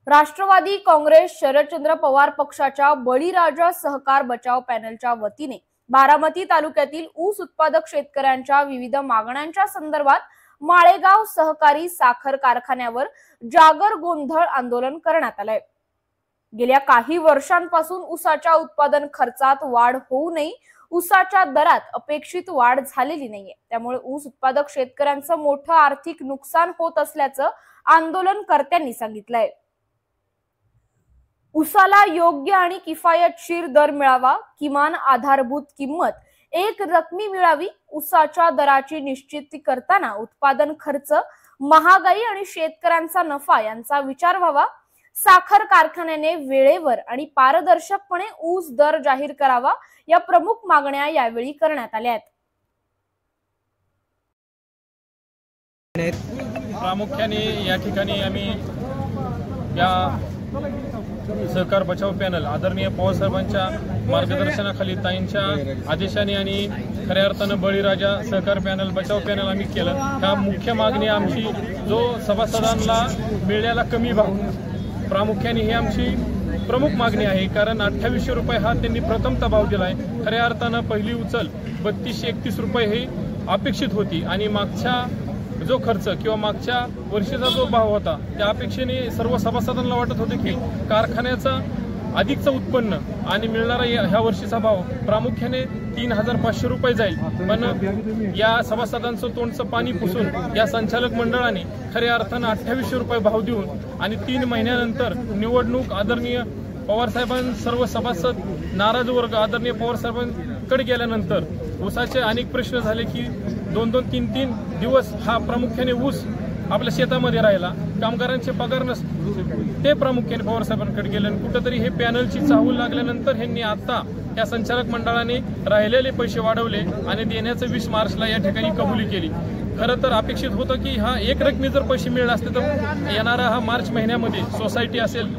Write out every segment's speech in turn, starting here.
राष्ट्रवादी काँग्रेस शरदचंद्र पवार पक्षाच्या बळीराजा सहकार बचाव पॅनलच्या वतीने बारामती तालुक्यातील ऊस उत्पादक शेतकऱ्यांच्या विविध मागण्यांच्या संदर्भात माळेगाव सहकारी साखर कारखान्यावर जागर गोंधळ आंदोलन करण्यात आले। गेल्या काही वर्षांपासून ऊसाच्या उत्पादन खर्चात वाढ होऊ नये, ऊसाच्या दरात अपेक्षित वाढ झालेली नाहीये, त्यामुळे ऊस उत्पादक शेतकऱ्यांचं मोठं आर्थिक नुकसान होत असल्याचं आंदोलनकर्त्यांनी सांगितलंय। ऊसाला योग्य आणि किफायतशीर दर मिळावा, किमान आधारभूत किंमत एक रकमी मिळावी, ऊसाच्या दराची निश्चिती करताना उत्पादन खर्च, महागाई आणि शेतकऱ्यांचा नफा यांचा विचार व्हावा। साखर कारखान्याने वेळेवर आणि पारदर्शकपणे ऊस दर जाहीर करावा, या प्रमुख मागण्या यावेळी करण्यात आल्या आहेत। प्रामुख्याने या ठिकाणी आम्ही या सहकार बचाव पॅनल आदरणीय पवारसाहेबांच्या मार्गदर्शनाखाली ताईंच्या आदेशाने आणि खऱ्या अर्थानं बळीराजा सहकार पॅनल बचाव पॅनल आम्ही केलं। ह्या मुख्य मागणी आमची जो सभासदांना मिळालेला कमी भाव, प्रामुख्याने ही आमची प्रमुख मागणी आहे। कारण 2800 रुपये हा त्यांनी प्रथमतः भाव दिलाय। खऱ्या अर्थानं पहिली उचल 3231 रुपये ही अपेक्षित होती आणि मागच्या जो खर्च किंवा मागच्या वर्षीचा जो भाव होता त्या अपेक्षेने सर्व सभासदांना वाटत होते की कारखान्याचा अधिकचं उत्पन्न आणि मिळणारा ह्या वर्षीचा भाव प्रामुख्याने 3500 रुपये जाईल। पण या सभासदांचं तोंडचं पाणी पुसून या संचालक मंडळाने खऱ्या अर्थानं 2800 रुपये भाव देऊन आणि 3 महिन्यानंतर निवडणूक आदरणीय पवारसाहेबां सर्व सभासद नाराज वर्ग आदरणीय पवारसाहेबांकडे गेल्यानंतर ऊसाचे अनेक प्रश्न झाले की 2-2, 3-3 दिवस हा प्रामुख्याने ऊस आपल्या शेतामध्ये राहिला, कामगारांचे पगार ते प्रामुख्याने पवारसाहेबांकडे गेले आणि कुठंतरी हे पॅनलची चाहूल लागल्यानंतर ह्यांनी आता या संचालक मंडळाने राहिलेले पैसे वाढवले आणि देण्याचं 20 मार्चला या ठिकाणी कबुली केली। खरं तर अपेक्षित होतं की हा एक रकमी जर पैसे मिळाले असते तर येणारा हा मार्च महिन्यामध्ये सोसायटी असेल,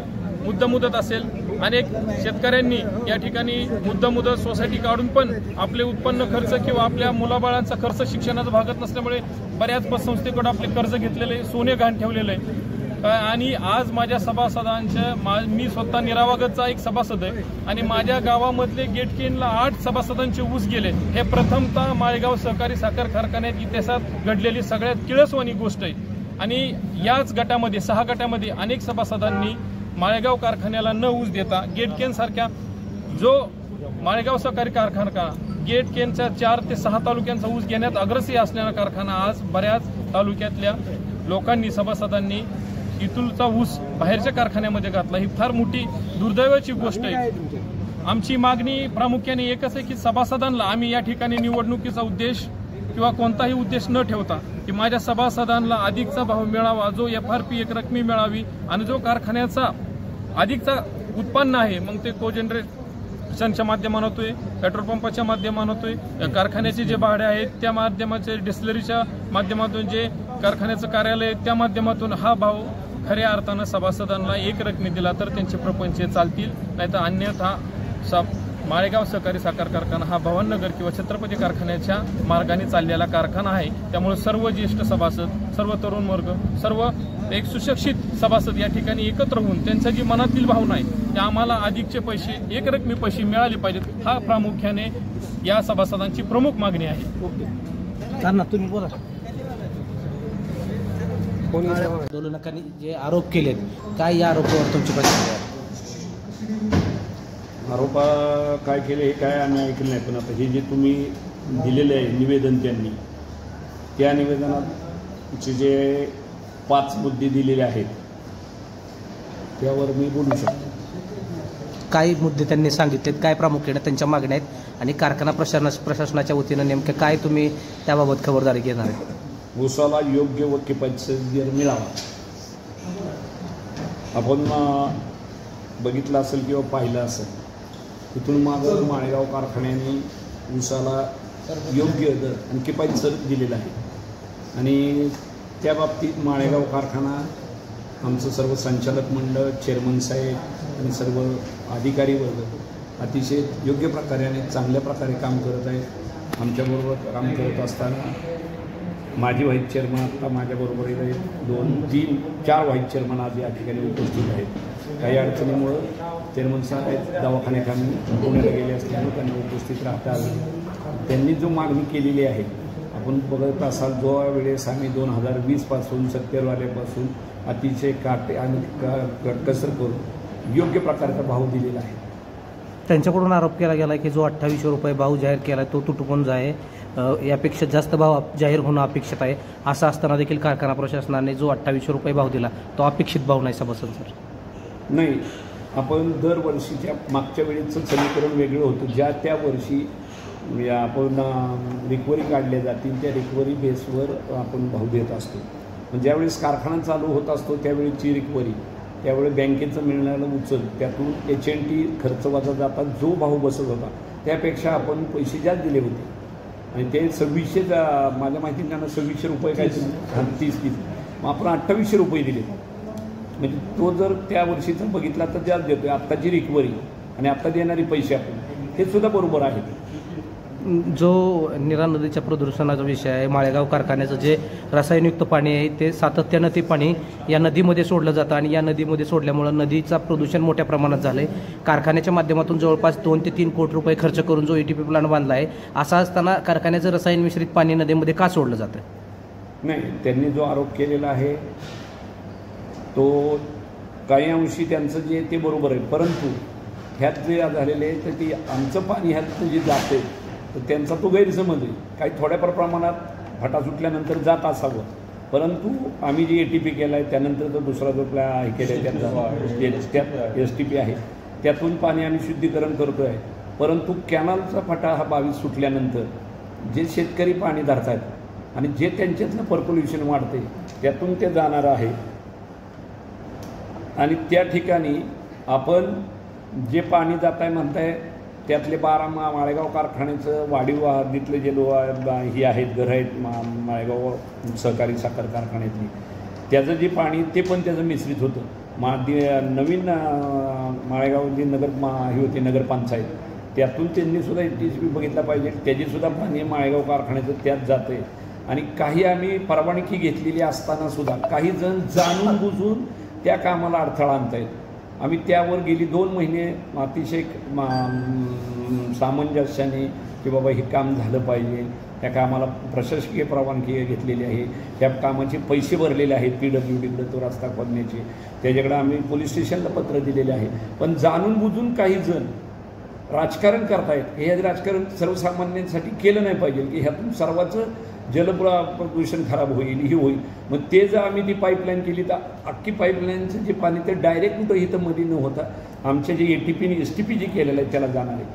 मुद्दत असेल, अनेक शेतकऱ्यांनी या ठिकाणी मुद्दत सोसायटी काढून पण आपले उत्पन्न खर्च किंवा आपल्या मुलाबाळांचा खर्च शिक्षणाचा भागत नसल्यामुळे बऱ्याच पतसंस्थेकडे आपले कर्ज घेतलेले, सोने गहाण ठेवलेले आहे। आणि आज माझ्या सभासदांच्या मी स्वतः निरावागतचा एक सभासद आहे आणि माझ्या गावामधले गेटकेनला 8 सभासदांचे ऊस गेले। हे प्रथमतः माळेगाव सहकारी साखर कारखान्यात इतिहासात घडलेली सगळ्यात किळसवाणी गोष्ट आहे। आणि याच गटामध्ये 6 गटामध्ये अनेक सभासदांनी माळेगाव कारखान्याला न ऊस देता गेटकेन सारख्या जो माळेगाव सहकारी कारखाना गेटकेनच्या 4 ते 6 तालुक्यांचा ऊस घेण्यात अग्रेसर असलेला कारखाना आज बऱ्याच तालुक्यातल्या लोकांनी सभासदांनी इथूनचा ऊस बाहेरच्या कारखान्यामध्ये घातला। ही फार मोठी दुर्दैवाची गोष्ट आहे। आमची मागणी प्रामुख्याने एकच आहे की सभासदांना आम्ही या ठिकाणी निवडणुकीचा उद्देश किंवा कोणताही उद्देश न ठेवता की माझ्या सभासदांना अधिकचा भाव मिळावा, जो FRP एक रकमी मिळावी आणि जो कारखान्याचा अधिकचा उत्पन्न आहे मग ते कोजनरेशनच्या माध्यमातून होतोय, पेट्रोल पंपाच्या माध्यमातून होतोय, कारखान्याचे जे भाडे आहेत त्या माध्यमाचे, डिस्टिलरीच्या माध्यमातून जे कारखान्याचं कार्यालय त्या माध्यमातून हा भाव खऱ्या अर्थानं सभासदांना एक रकमी दिला तर त्यांचे प्रपंच चालतील, नाहीतर अन्यथा माळेगाव सहकारी साखर कारखाना हा भवाननगर किंवा छत्रपती कारखान्याच्या मार्गाने चाललेला कारखाना आहे। त्यामुळे सर्व ज्येष्ठ सभासद, सर्व तरुण वर्ग, सर्व एक सुशिक्षित सभासद या ठिकाणी एकत्र होऊन त्यांच्या जी मनातील भावना आहे त्या आम्हाला अधिकचे पैसे, एक रकमी पैसे मिळाले पाहिजेत, हा प्रामुख्याने या सभासदांची प्रमुख मागणी आहे। तुम्ही बोला। आंदोलकांनी जे आरोप केलेत, काय या आरोपावर तुमची प्रतिक्रिया आहे? आरोपा काय केले हे काय आम्ही ऐकलं नाही, पण आता हे जे तुम्ही दिलेले आहे निवेदन त्यांनी, त्या निवेदनाचे जे 5 मुद्दे दिलेले आहेत त्यावर मी बोलू शकतो। काही मुद्दे त्यांनी सांगितलेत, काय प्रामुख्याने त्यांच्या मागण्या आहेत आणि कारखाना प्रशासनाच्या वतीनं नेमकं काय तुम्ही त्याबाबत खबरदारी घेणार आहे? ऊसाला योग्य व किफायतशीर दर मिळावा। आपण बघितलं असेल किंवा पाहिलं असेल, इथून मागं माळेगाव कारखान्याने ऊसाला योग्य दर आणि किफायतशीर दिलेला आहे आणि त्या बाबतीत माळेगाव कारखाना, आमचं सर्व संचालक मंडळ, चेअरमन साहेब आणि सर्व अधिकारी वर्ग अतिशय योग्य प्रकारे आणि चांगल्या प्रकारे काम करत आहेत। आमच्याबरोबर काम करत असताना माजी व्हाईस चेअरमन आता माझ्याबरोबर इथे 2, 3, 4 व्हाईस चेअरमन आज या ठिकाणी उपस्थित आहेत. काही अडचणीमुळं चेअरमन साहेब आहेत दवाखान्यात आम्ही पुण्याला गेले असल्यामुळे त्यांना उपस्थित राहता आलं. त्यांनी जो मागणी केलेली आहे आपण बघत असाल, जो वेळेस आम्ही 2020पासून 70 आल्यापासून अतिशय काटे आणि कसर करून योग्य प्रकारचा भाव दिलेला आहे. त्यांच्याकडून आरोप केला गेला की जो 2800 रुपये भाव जाहीर केला तो तुटपुंज आहे, यापेक्षा जास्त भाव जाहीर होणं अपेक्षित आहे. असं असताना देखील कारखाना प्रशासनाने जो 2800 रुपये भाव दिला तो अपेक्षित भाव नाही सभासद सर. नाही, आपण दरवर्षीच्या मागच्या वेळेचं समीकरण वेगळं होतं. ज्या त्या वर्षी आपण रिकव्हरी काढल्या जातील त्या रिकव्हरी बेसवर आपण भाव देत असतो. पण ज्यावेळेस कारखाना चालू होत असतो त्यावेळेची रिकव्हरी, त्यावेळी बँकेचं मिळणारं उचल, त्यातून HNT खर्च वजा जातात जो भाव बसत होता त्यापेक्षा आपण पैसे जास्त दिले होते आणि ते 2600 माझ्या माहितीने त्यांना 2600 रुपये काय 30 मग आपण 2800 रुपये दिले. म्हणजे तो जर त्या वर्षीचा बघितला तर जास्त देतोय. आत्ताची रिकव्हरी आणि आत्ता देणारे पैसे आपण हे सुद्धा बरोबर आहे. जो नीरा नदीच्या प्रदूषणाचा विषय आहे, माळेगाव कारखान्याचं जे रसायनयुक्त पाणी आहे ते सातत्यानं ते पाणी या नदीमध्ये सोडलं जातं आणि या नदीमध्ये सोडल्यामुळं नदीचा प्रदूषण मोठ्या प्रमाणात झालं आहे. कारखान्याच्या माध्यमातून जवळपास 2 ते 3 कोटी रुपये खर्च करून जो ETP प्लांट बांधला आहे, असा असताना कारखान्याचं रसायन मिश्रित पाणी नदीमध्ये का सोडलं जातं? नाही, त्यांनी जो आरोप केलेला आहे तो काही अंशी त्यांचं जे ते बरोबर आहे, परंतु ह्यात जे झालेले आहे तर ती आमचं पाणी ह्यात जे जाते तर त्यांचा तो गैरसमज आहे. काही थोड्या प्रमाणात फटा सुटल्यानंतर जात असावं, परंतु आम्ही जे ATP केला आहे त्यानंतर जो दुसरा जो हे केला आहे त्यांचा त्यात STP आहे त्यातून पाणी आम्ही शुद्धीकरण करतो आहे. परंतु कॅनलचा फटा हा 22 सुटल्यानंतर जे शेतकरी पाणी धरत आहेत आणि जे त्यांच्यातलं पर्क्युलेशन वाढते त्यातून ते जाणारं आहे आणि त्या ठिकाणी आपण जे पाणी जात आहे म्हणताय त्यातले 12 माळेगाव कारखान्याचं वाढीव हद्दीतले जे ही आहेत घरं आहेत माळेगाव सहकारी साखर कारखान्यातली, त्याचं जे पाणी ते पण त्याचं मिश्रित होतं. नवीन माळेगाव जी ही होती नगरपंचायत त्यातून त्यांनीसुद्धा HTP बघितला पाहिजे. त्याचीसुद्धा पाणी माळेगाव कारखान्याचं त्यात जातं आहे. आणि काही आम्ही परवानगी घेतलेली असतानासुद्धा काही जण जाणून बुजून त्या कामाला अडथळा आणत आहेत. आम्ही त्यावर गेली 2 महिने अतिशय सामंजस्याने की बाबा हे काम झालं पाहिजे, त्या कामाला प्रशासकीय परवानगी घेतलेली आहे, त्या कामाचे पैसे भरलेले आहेत PWDकडे तो रस्ता खोदण्याचे, त्याच्याकडे आम्ही पोलीस स्टेशनला पत्र दिलेले आहे. पण जाणून बुजून काही जण राजकारण करतायत. हे राजकारण सर्वसामान्यांसाठी केलं नाही पाहिजे की ह्यातून सर्वांचं जलप्रदूषण खराब होईल, ही होईल. मग ते जर आम्ही ती पाईपलाईन केली तर अख्खी पाईपलाईनचं जे पाणी ते डायरेक्ट कुठं इथं मध्ये न होता आमच्या जे ATP आणि STP जे केलेलं आहे त्याला जाणार आहे.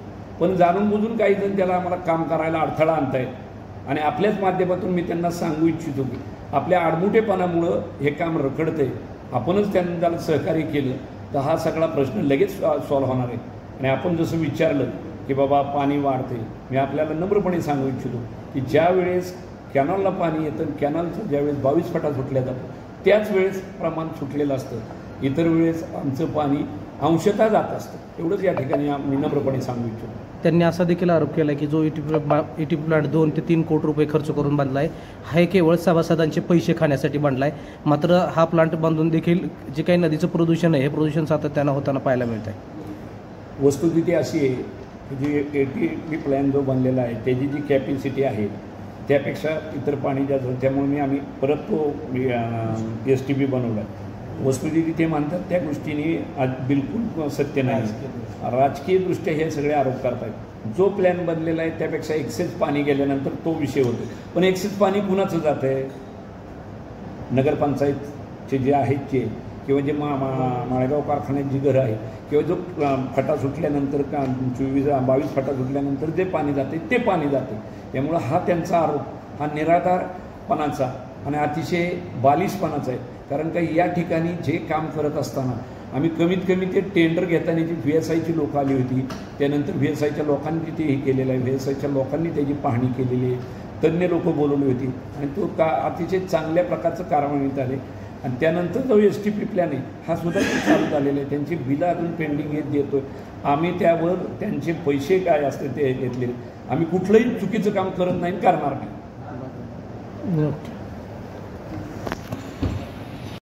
पण जाणून बुजून काही जण त्याला आम्हाला काम करायला अडथळा आणतायत आणि आपल्याच माध्यमातून मी त्यांना सांगू इच्छितो की आपल्या आडमुठेपणामुळं हे काम रखडतंय. आपणच त्यांना त्याला सहकार्य केलं तर हा सगळा प्रश्न लगेच सॉल्व्ह होणार आहे. आणि आपण जसं विचारलं की बाबा पाणी वाढते, मी आपल्याला नम्रपणे सांगू इच्छितो की ज्या वेळेस कॅनलला पाणी येतं, कॅनलचं ज्यावेळेस 22 फटा सुटल्या जातो त्याच वेळेस प्रमाण सुटलेलं असतं. इतर वेळेस आमचं पाणी अंशतः जात असतं. एवढंच या ठिकाणी मी नम्रपणे सांगू इच्छितो. त्यांनी असा देखील आरोप केला की जो ETP प्लांट 2 ते 3 कोटी रुपये खर्च करून बांधला आहे हा केवळ सभासदांचे पैसे खाण्यासाठी बांधला आहे. मात्र हा प्लांट बांधून देखील जे काही नदीचं प्रदूषण आहे हे प्रदूषण सातत्यानं होताना पाहायला मिळत आहे. वस्तुस्थिती अशी आहे की जी ATP प्लॅन जो बनलेला आहे त्याची जी कॅपॅसिटी आहे त्यापेक्षा इतर पाणी जास्त होतं, त्यामुळे आम्ही परत तो STP बनवला. वस्तुस्थिती ते मानतात त्या गोष्टीने आज बिलकुल सत्य नाही. राजकीयदृष्ट्या हे सगळे आरोप करतात. जो प्लॅन बनलेला आहे त्यापेक्षा एक्सेस पाणी गेल्यानंतर तो विषय होतो. पण एक्सेस पाणी कुणाचं जात आहे? नगरपंचायतचे जे आहेत ते किंवा जे माळेगाव कारखान्यात जी घरं आहेत किंवा जो फटा सुटल्यानंतर 22 फटा सुटल्यानंतर जे पाणी जाते ते पाणी जाते. त्यामुळं हा त्यांचा आरोप हा निराधारपणाचा आणि अतिशय बालिशपणाचा आहे. कारण का या ठिकाणी जे काम करत असताना आम्ही कमीत कमी ते टेंडर घेताना जी VSIची लोकं आली होती, त्यानंतर VSIच्या लोकांनी ते हे केलेलं आहे, VSIच्या लोकांनी त्याची पाहणी केलेली आहे, तज्ज्ञ लोकं बोलवली होती आणि तो अतिशय चांगल्या प्रकारचं कारवाईत आले. आणि त्यानंतर जो STP प्लॅन आहे हा सुद्धा चालू झालेला आहे. त्यांची बिलं अजून पेंडिंग येत देतो आहे. आम्ही त्यावर त्यांचे पैसे काय असते ते घेतलेले. आम्ही कुठलंही चुकीचं काम करत नाही, करणार नाही.